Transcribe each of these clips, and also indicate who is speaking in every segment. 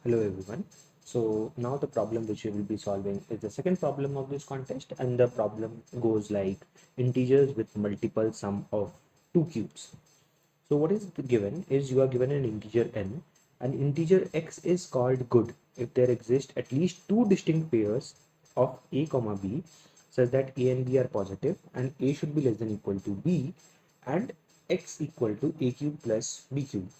Speaker 1: Hello everyone. So now the problem which we will be solving is the second problem of this contest, and the problem goes like integers with multiple sum of two cubes. So what is given is you are given an integer n, and integer x is called good if there exist at least two distinct pairs of a comma b such that a and b are positive and a should be less than equal to b and x equal to a cube plus b cube,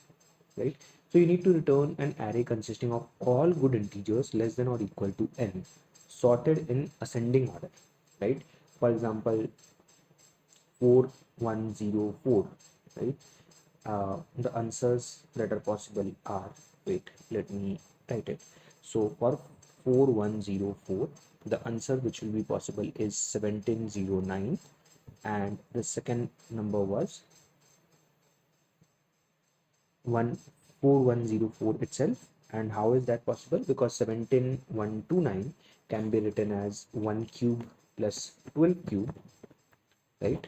Speaker 1: right? So you need to return an array consisting of all good integers less than or equal to n, sorted in ascending order, right? For example, 4104, right? The answers that are possible are, wait, let me write it. So for 4104, the answer which will be possible is 1709, and the second number was 4104 itself. And how is that possible? Because 17129 can be written as 1 cube plus 12 cube, right?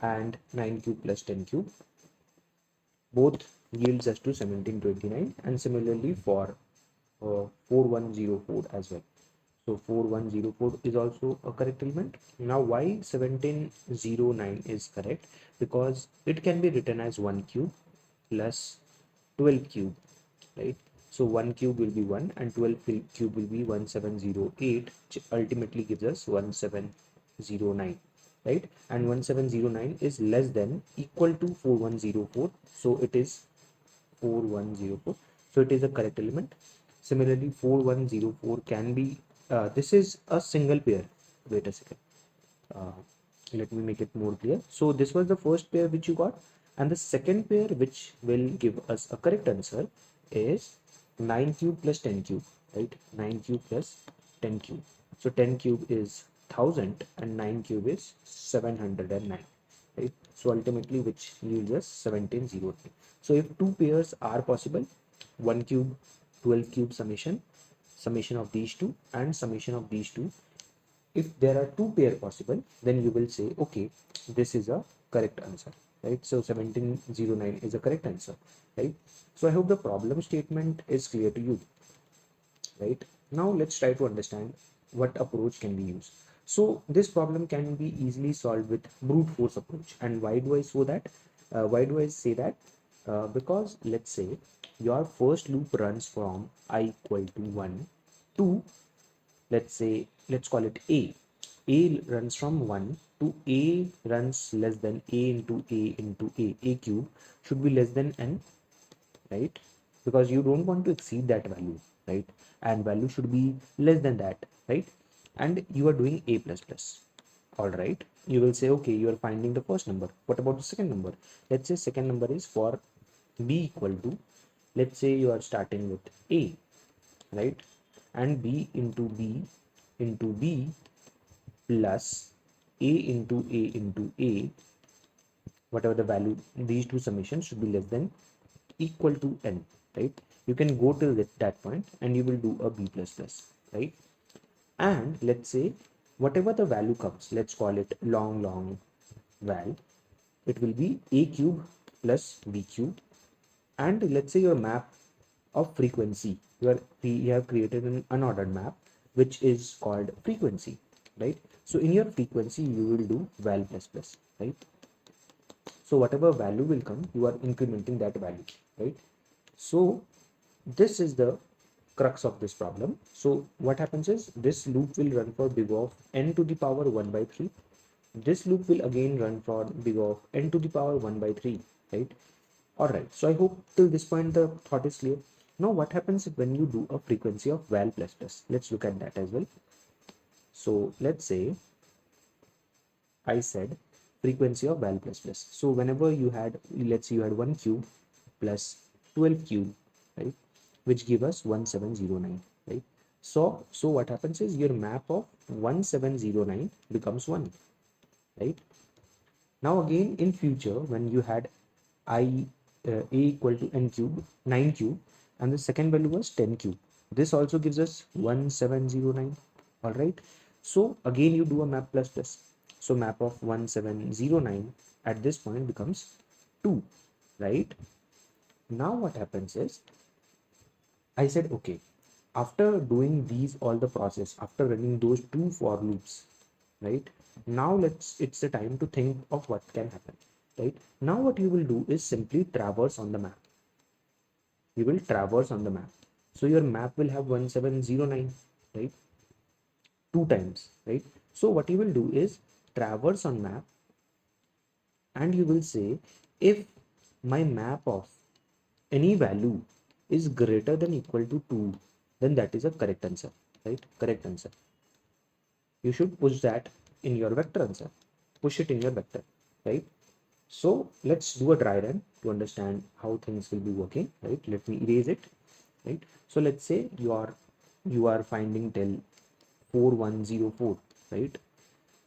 Speaker 1: And 9 cube plus 10 cube, both yields us to 1729, and similarly for 4104 as well. So 4104 is also a correct element. Now why 1709 is correct? Because it can be written as 1 cube plus 12 cube, right? So 1 cube will be 1 and 12 cube will be 1708, which ultimately gives us 1709, right? And 1709 is less than equal to 4104, so it is 4104, so it is a correct element. Similarly, 4104 can be this is a single pair. Wait a second, uh, let me make it more clear. So this was the first pair which you got, and the second pair which will give us a correct answer is 9 cube plus 10 cube, right? 9 cube plus 10 cube. So 10 cube is 1000 and 9 cube is 709, right? So ultimately which yields us 1709. So if two pairs are possible, 1 cube 12 cube summation of these two and summation of these two, if there are two pair possible, then you will say, okay, this is a correct answer, right? So 1709 is a correct answer, right? So I hope the problem statement is clear to you, right? Now let's try to understand what approach can be used. So this problem can be easily solved with brute force approach. And why do I say that? Because let's say your first loop runs from I equal to 1 to, let's say, let's call it a runs from 1 to a runs less than a into a cube should be less than n, right? Because you don't want to exceed that value, right? And value should be less than that, right? And you are doing a plus plus. All right, you will say, okay, you are finding the first number. What about the second number? Let's say second number is for b equal to, let's say you are starting with a, right? And b into b plus a into a, whatever the value, these two summations should be less than equal to n, right? You can go till that point and you will do a b plus plus, right? And let's say whatever the value comes, let's call it long val, it will be a cube plus b cube. And let's say your map of frequency, you have created an unordered map which is called frequency, right? So in your frequency you will do val plus plus, right? So whatever value will come, you are incrementing that value, right? So this is the crux of this problem. So what happens is this loop will run for big of n to the power 1 by 3. This loop will again run for big of n to the power 1 by 3, right? All right, so I hope till this point the thought is clear. Now what happens when you do a frequency of val plus plus? Let's look at that as well. So let's say I said frequency of val plus plus. So whenever you had, let's say you had 1 cube plus 12 cube, right, which give us 1709, right? So what happens is your map of 1709 becomes 1, right? Now again in future when you had I a equal to n cube, 9 cube, and the second value was 10 cube, this also gives us 1709. All right, so again you do a map plus plus. So map of 1709 at this point becomes 2, right? Now what happens is I said, okay, after doing these all the process, after running those two for loops, right? Now it's the time to think of what can happen, right? Now what you will do is simply traverse on the map. You will traverse on the map. So your map will have 1709, right? Two times, right? So what you will do is traverse on map, and you will say if my map of any value is greater than equal to 2, then that is a correct answer, right? Correct answer. You should push that in your vector answer. Push it in your vector, right? So let's do a dry run to understand how things will be working, right? Let me erase it, right? So let's say you are finding till 4104, right?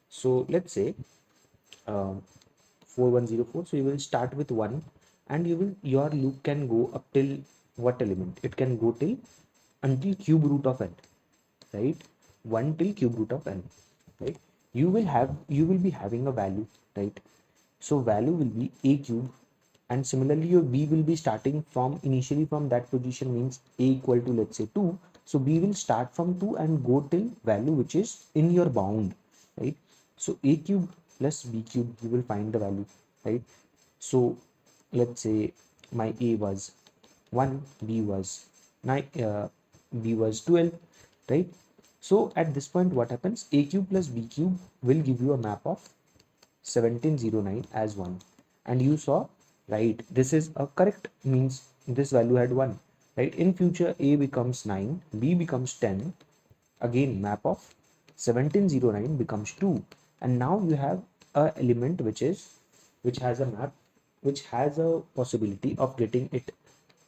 Speaker 1: So let's say uh, 4104. So you will start with 1, and your loop can go up till what element? It can go till until cube root of n, right? 1 till cube root of n, right? You will be having a value, right? So value will be a cube, and similarly your b will be starting from initially from that position, means a equal to, let's say, 2. So b will start from 2 and go till value which is in your bound, right? So a cube plus b cube, you will find the value, right? So let's say my a was 1, b was 9, b was 12, right? So at this point what happens? A cube plus b cube will give you a map of 1709 as 1, and you saw, right, this is a correct, means this value had 1, right? In future a becomes 9, b becomes 10, again map of 1709 becomes 2, and now you have a element which has a map, which has a possibility of getting it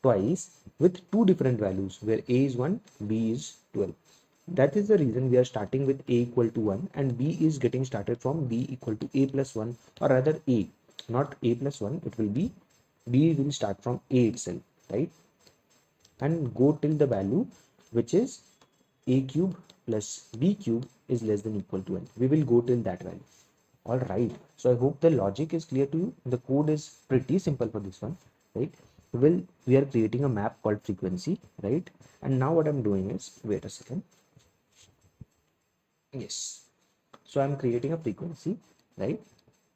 Speaker 1: twice with two different values, where a is 1, b is 12. That is the reason we are starting with a equal to 1, and b is getting started from b equal to a plus 1, or rather a, not a plus 1, it will be b will start from a itself, right? And go till the value which is a cube plus b cube is less than equal to n. We will go till that value. All right. So I hope the logic is clear to you. The code is pretty simple for this one, right? We are creating a map called frequency, right? And now what I'm doing is, wait a second. Yes. So I'm creating a frequency, right?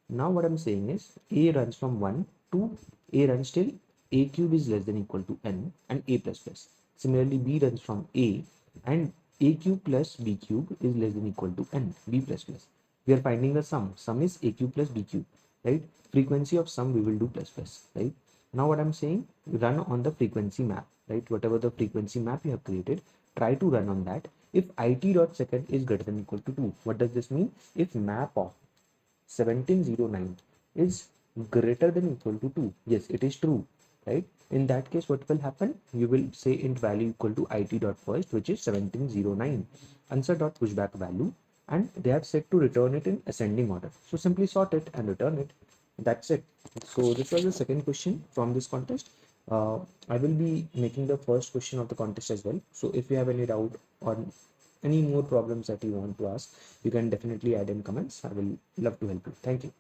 Speaker 1: Now what I'm saying is a runs from 1 to a runs till a cube is less than equal to n and a plus plus. Similarly, b runs from a, and a cube plus b cube is less than equal to n, b plus plus. We are finding the sum. Sum is a cube plus b cube, right? Frequency of sum we will do plus plus, right? Now what I'm saying, run on the frequency map, right? Whatever the frequency map you have created, try to run on that. If it dot second is greater than equal to 2, what does this mean? If map of 1709 is greater than equal to 2, yes, it is true, right? In that case, what will happen? You will say int value equal to it dot first, which is 1709, answer dot pushback value, and they are set to return it in ascending order. So simply sort it and return it. That's it. So this was the second question from this contest. I will be making the first question of the contest as well. So if you have any doubt or any more problems that you want to ask, you can definitely add in comments. I will love to help you. Thank you.